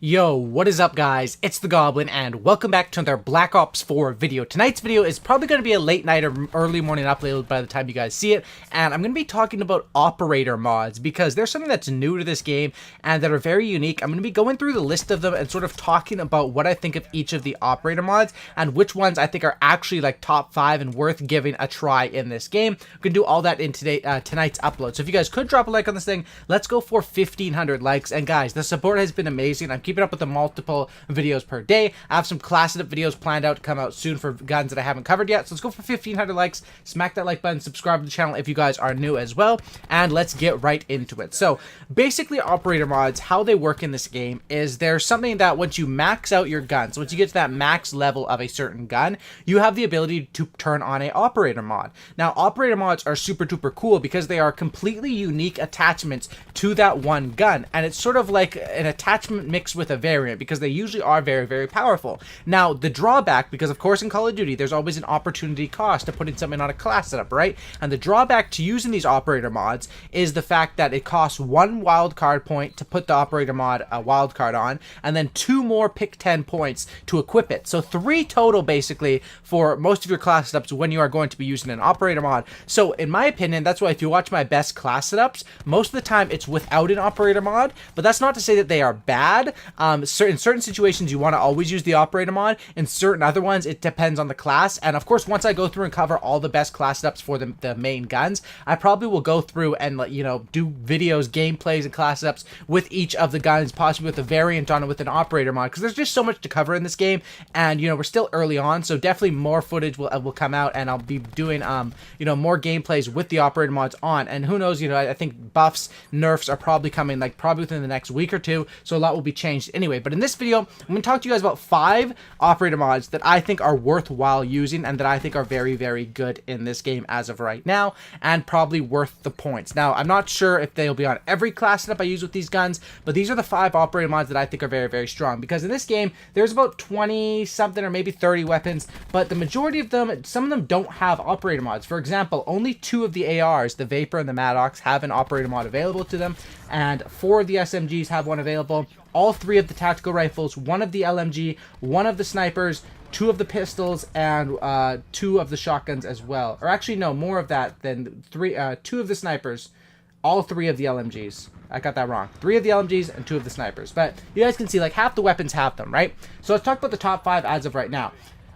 Yo, what is up guys? It's the Goblin and welcome back to another Black Ops 4 video. Tonight's video is probably going to be a late night or early morning upload by the time you guys see it, and I'm going to be talking about operator mods because there's something that's new to this game and that are very unique. I'm going to be going through the list of them and sort of talking about what I think of each of the operator mods and which ones I think are actually like top 5 and worth giving a try in this game. I'm going to do all that in tonight's upload. So if you guys could drop a like on this thing, let's go for 1,500 likes. And guys, the support has been amazing. I'm keeping up with the multiple videos per day. I have some class setup videos planned out to come out soon for guns that I haven't covered yet. So let's go for 1,500 likes. Smack that like button, subscribe to the channel if you guys are new as well, and let's get right into it. So basically, operator mods, how they work in this game is there's something that once you max out your gun, so once you get to that max level of a certain gun, you have the ability to turn on a operator mod. Now, operator mods are super duper cool because they are completely unique attachments to that one gun, and it's sort of like an attachment mixed with a variant because they usually are very, very powerful. Now, the drawback, because of course in Call of Duty there's always an opportunity cost to putting something on a class setup, right? And the drawback to using these operator mods is the fact that it costs 1 wildcard point to put the operator mod wildcard on, and then 2 more pick 10 points to equip it. So 3 total basically for most of your class setups when you are going to be using an operator mod. So in my opinion, that's why if you watch my best class setups, most of the time it's without an operator mod, but that's not to say that they are bad. In certain situations you want to always use the operator mod. In certain other ones it depends on the class, and of course once I go through and cover all the best class setups for the main guns, I probably will go through and do videos, gameplays, and class setups with each of the guns, possibly with a variant on it with an operator mod, because there's just so much to cover in this game, and we're still early on, so definitely more footage will come out, and I'll be doing more gameplays with the operator mods on. And who knows, I think buffs, nerfs are probably coming probably within the next week or two, so a lot will be changed anyway. But in this video, I'm going to talk to you guys about 5 operator mods that I think are worthwhile using and that I think are very, very good in this game as of right now, and probably worth the points. Now, I'm not sure if they'll be on every class setup I use with these guns, but these are the 5 operator mods that I think are very, very strong, because in this game, there's about 20 something or maybe 30 weapons, but the majority of them, some of them don't have operator mods. For example, only 2 of the ARs, the Vapor and the Maddox, have an operator mod available to them, and 4 of the SMGs have one available. All 3 of the tactical rifles, 1 of the LMG, 1 of the snipers, 2 of the pistols, and 2 of the shotguns as well. Or actually, no, more of that than 2 of the snipers, all 3 of the LMGs. I got that wrong. 3 of the LMGs and 2 of the snipers. But you guys can see, half the weapons have them, right? So let's talk about the top 5 as of right now.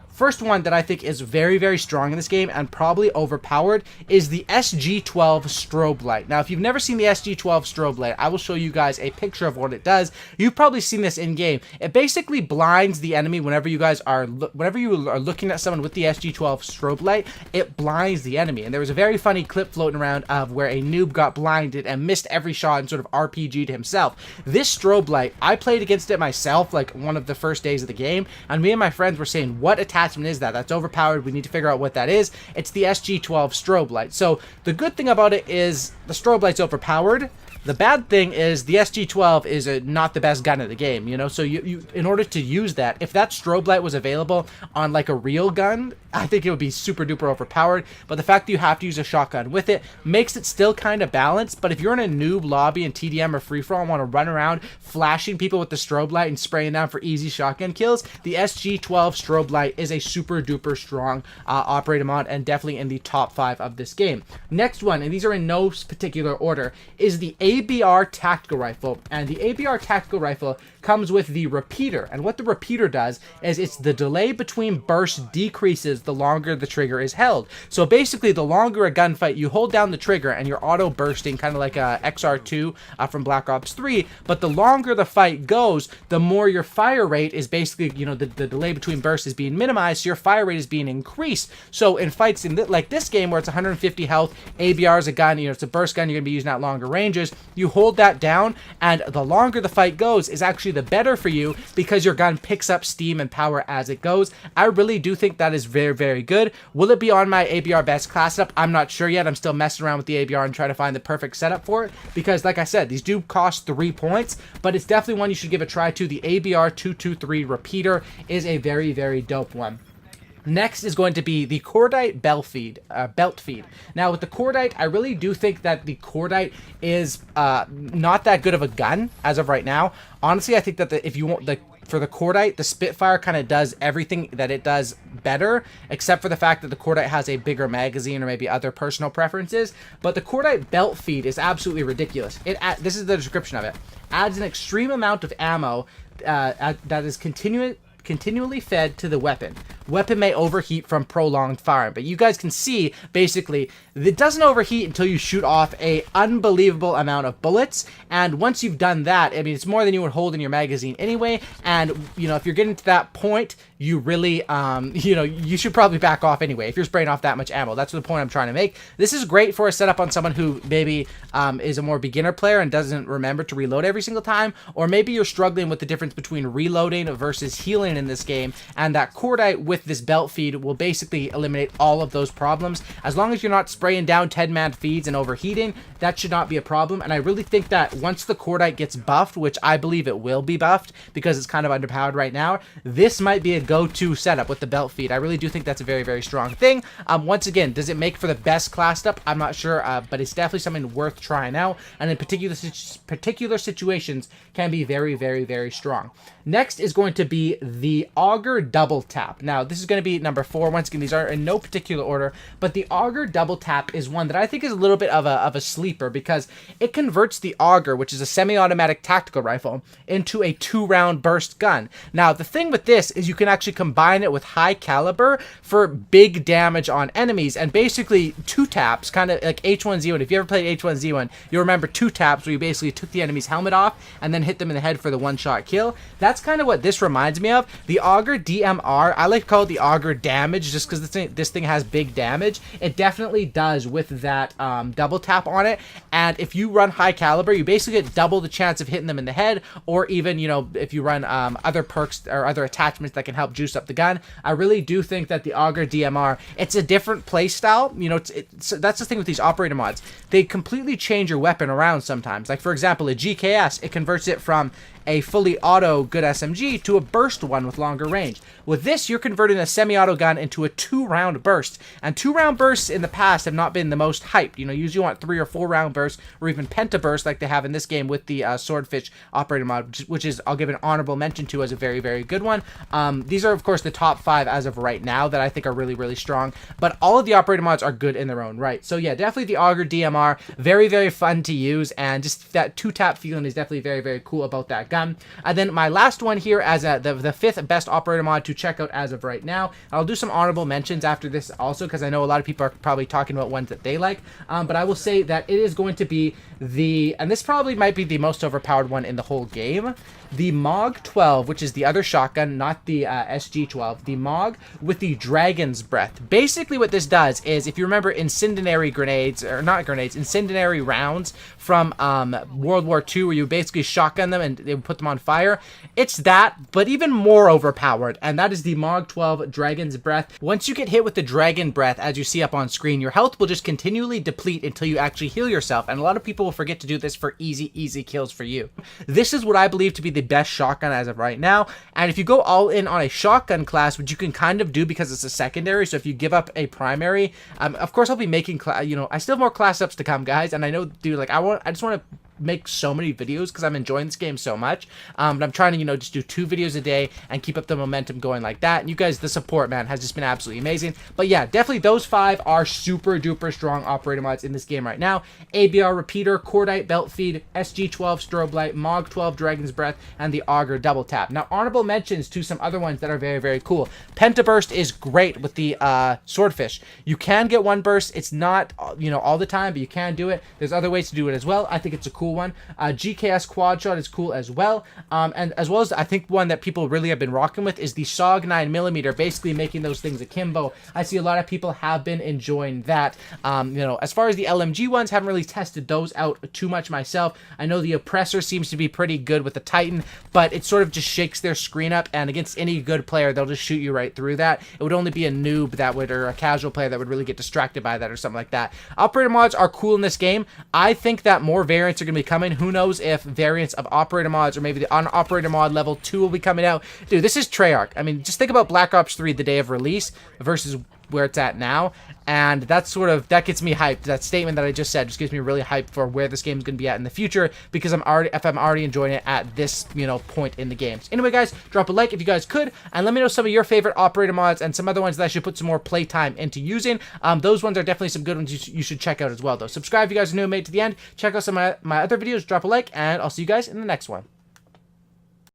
First one that I think is very, very strong in this game and probably overpowered is the SG-12 strobe light. Now, if you've never seen the SG-12 strobe light, I will show you guys a picture of what it does. You've probably seen this in game. It basically blinds the enemy whenever you are looking at someone with the SG-12 strobe light. It blinds the enemy. And there was a very funny clip floating around of where a noob got blinded and missed every shot and sort of RPG'd himself. This strobe light, I played against it myself one of the first days of the game, and me and my friends were saying, what attachment is that? That's overpowered. We need to figure out what that is. It's the SG-12 strobe light. So the good thing about it is the strobe light's overpowered. The bad thing is the SG-12 is not the best gun in the game, so you in order to use that, if that strobe light was available on a real gun, I think it would be super duper overpowered. But the fact that you have to use a shotgun with it makes it still kind of balanced. But if you're in a noob lobby in TDM or free-for-all and want to run around flashing people with the strobe light and spraying them for easy shotgun kills, the SG-12 strobe light is a super duper strong operator mod and definitely in the top 5 of this game. Next one, and these are in no particular order, is the ABR tactical rifle. And the ABR tactical rifle comes with the repeater, and what the repeater does is it's the delay between bursts decreases the longer the trigger is held. So basically, the longer a gunfight, you hold down the trigger and you're auto bursting, kind of like a XR2 from Black Ops 3, but the longer the fight goes, the more your fire rate is basically, the delay between bursts is being minimized, so your fire rate is being increased. So in fights like this game where it's 150 health, ABR is a gun, it's a burst gun, you're going to be using at longer ranges, you hold that down, and the longer the fight goes is actually the better for you because your gun picks up steam and power as it goes. I really do think that is very, very good. Will it be on my ABR best class setup? I'm not sure yet. I'm still messing around with the ABR and trying to find the perfect setup for it because, like I said, these do cost 3 points, but it's definitely one you should give a try to. The ABR 223 repeater is a very, very dope one. Next is going to be the Cordite belt feed. Now with the Cordite, I really do think that the Cordite is not that good of a gun as of right now. Honestly, I think that if you want for the Cordite, the Spitfire kind of does everything that it does better, except for the fact that the Cordite has a bigger magazine or maybe other personal preferences. But the Cordite belt feed is absolutely ridiculous. This is the description of it. Adds an extreme amount of ammo that is continually fed to the weapon. Weapon may overheat from prolonged firing, but you guys can see basically it doesn't overheat until you shoot off a unbelievable amount of bullets, and once you've done that, I mean, it's more than you would hold in your magazine anyway, and you know, if you're getting to that point, you really you know, you should probably back off anyway if you're spraying off that much ammo. That's the point I'm trying to make. This is great for a setup on someone who maybe is a more beginner player and doesn't remember to reload every single time, or maybe you're struggling with the difference between reloading versus healing in this game, and that Cordite with this belt feed will basically eliminate all of those problems. As long as you're not spraying down 10-man feeds and overheating, that should not be a problem. And I really think that once the Cordite gets buffed, which I believe it will be buffed because it's kind of underpowered right now, this might be a go-to setup with the belt feed. I really do think that's a very, very strong thing. Once again, does it make for the best class setup? I'm not sure, but it's definitely something worth trying out, and in particular situations can be very, very, very strong. Next is going to be the Auger double tap. Now, this is going to be number 4. Once again, these are in no particular order, but the Auger double tap is one that I think is a little bit of a sleeper because it converts the Auger, which is a semi-automatic tactical rifle, into a 2-round burst gun. Now, the thing with this is you can actually combine it with high caliber for big damage on enemies, and basically 2 taps, kind of like H1Z1. If you ever played H1Z1, you'll remember 2 taps where you basically took the enemy's helmet off and then hit them in the head for the one-shot kill. That's kind of what this reminds me of. The Auger DMR, I like to call it the Auger damage just because this thing has big damage. It definitely does with that double tap on it, and if you run high caliber, you basically get double the chance of hitting them in the head, or even, you know, if you run other perks or other attachments that can help juice up the gun. I really do think that the Auger DMR, it's a different play style. You know, that's the thing with these operator mods. They completely change your weapon around sometimes. Like, for example, a GKS, it converts it from a fully auto good SMG to a burst one with longer range. With this, you're converting a semi-auto gun into a 2-round burst, and 2-round bursts in the past have not been the most hyped. You know, usually you want 3 or 4-round bursts, or even pentaburst like they have in this game with the Swordfish operator mod, which is, I'll give an honorable mention to as a very, very good one. These are, of course, the top 5 as of right now that I think are really, really strong, but all of the operator mods are good in their own right. So yeah, definitely the Auger DMR, very, very fun to use, and just that 2-tap feeling is definitely very, very cool about that gun. And then my last one here as the 5th best operator mod to check out as of right now. I'll do some honorable mentions after this also, because I know a lot of people are probably talking about ones that they like, but I will say that it is going to be and this probably might be the most overpowered one in the whole game, the MOG 12, which is the other shotgun, not the SG 12, the MOG with the Dragon's Breath. Basically what this does is, if you remember incendiary grenades, or not grenades, incendiary rounds from World War II, where you basically shotgun them and they would put them on fire, it's that, but even more overpowered, and that is the MOG 12 Dragon's Breath. Once you get hit with the Dragon Breath, as you see up on screen, your health will just continually deplete until you actually heal yourself, and a lot of people will forget to do this for easy kills for you. This is what I believe to be the best shotgun as of right now, and if you go all in on a shotgun class, which you can kind of do because it's a secondary, so if you give up a primary, of course I'll be making you know, I still have more class ups to come, guys, and I know, dude, like I just want to make so many videos because I'm enjoying this game so much, but I'm trying to, you know, just do 2 videos a day and keep up the momentum going like that. And you guys, the support, man, has just been absolutely amazing. But yeah, definitely those 5 are super duper strong operator mods in this game right now. ABR repeater, Cordite belt feed, SG12 strobe light, MOG 12 Dragon's Breath, and the Auger double tap. Now, honorable mentions to some other ones that are very, very cool. Pentaburst is great with the Swordfish. You can get 1 burst. It's not, you know, all the time, but you can do it. There's other ways to do it as well. I think it's a cool one. GKS quad shot is cool as well, and as well as I think one that people really have been rocking with is the SOG 9mm, basically making those things akimbo. I see a lot of people have been enjoying that. You know, as far as the LMG ones, haven't really tested those out too much myself. I know the Oppressor seems to be pretty good with the Titan, but it sort of just shakes their screen up, and against any good player, they'll just shoot you right through that. It would only be a noob that would, or a casual player that would really get distracted by that or something like that. Operator mods are cool in this game. I think that more variants are going going to be coming. Who knows if variants of operator mods or maybe the unoperator mod level 2 will be coming out. Dude, this is Treyarch. I mean, just think about Black Ops 3 the day of release versus where it's at now, and that gets me hyped. That statement that I just said just gives me really hyped for where this game is going to be at in the future, because I'm already enjoying it at this, you know, point in the games. Anyway, guys, drop a like if you guys could, and let me know some of your favorite operator mods and some other ones that I should put some more playtime into using. Those ones are definitely some good ones you should check out as well, though. Subscribe if you guys are new and made it to the end. Check out some of my other videos, drop a like, and I'll see you guys in the next one.